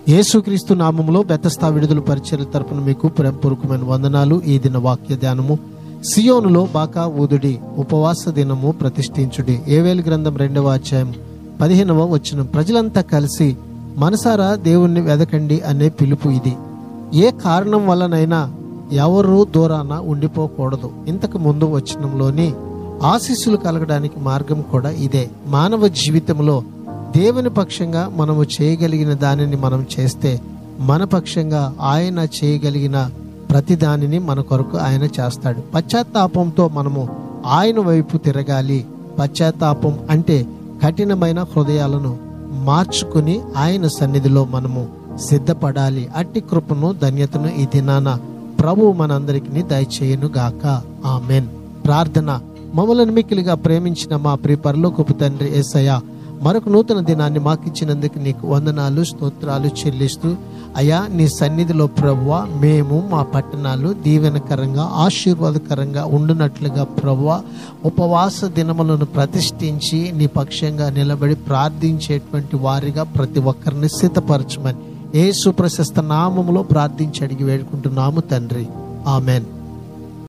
యేసుక్రీస్తు నామములో బెతస్తా విడుదల పరిచర్య తరపున మీకు ప్రేమపూర్వకమైన వందనాలు. ఈ దిన వాక్య ధ్యానము, సియోనులో బాకా ఊదుడి, ఉపవాస దినము ప్రతిష్ఠించుడి. యోవేలు గ్రంథం 2వ అధ్యాయం 15వ వచనం. ప్రజలంతా కలిసి మనసారా దేవుణ్ణి వెదకండి అనే పిలుపు ఇది. ఏ కారణం వల్లనైనా ఎవరూ దూరాన ఉండిపోకూడదు. ఇంతకు ముందు వచనంలోని ఆశీస్సులు కలగడానికి మార్గం కూడా ఇదే. మానవ జీవితంలో దేవుని పక్షంగా మనము చేయగలిగిన దానిని మనం చేస్తే, మన పక్షంగా ఆయన చేయగలిగిన ప్రతి దానిని మన కొరకు ఆయన చేస్తాడు. పశ్చాత్తాపంతో మనము ఆయన వైపు తిరగాలి. పశ్చాత్తాపం అంటే కఠినమైన హృదయాలను మార్చుకుని ఆయన సన్నిధిలో మనము సిద్ధపడాలి. అట్టి కృపను, ధన్యతను ఈ దినాన ప్రభువు మనందరికీ దయచేయును గాక. ఆమెన్. ప్రార్థన. మమ్మల్ని మిక్కిలిగా ప్రేమించిన మా ప్రియ పరలోకపు తండ్రి యేసయ్యా, మరొక నూతన దినాన్ని మాకిచ్చినందుకు నీకు వందనాలు, స్తోత్రాలు చెల్లిస్తూ, అయ్యా నీ సన్నిధిలో ప్రభువా మేము మా పట్టణాలు దీవెనకరంగా, ఆశీర్వాదకరంగా ఉండునట్లుగా ప్రభువా ఉపవాస దినములను ప్రతిష్ఠించి నీ పక్షంగా నిలబడి ప్రార్థించేటువంటి వారిగా ప్రతి ఒక్కరిని సిద్ధపరచమని యేసు ప్రశస్త నామములో ప్రార్థించి అడిగి వేడుకుంటున్నాము తండ్రి. ఆమెన్.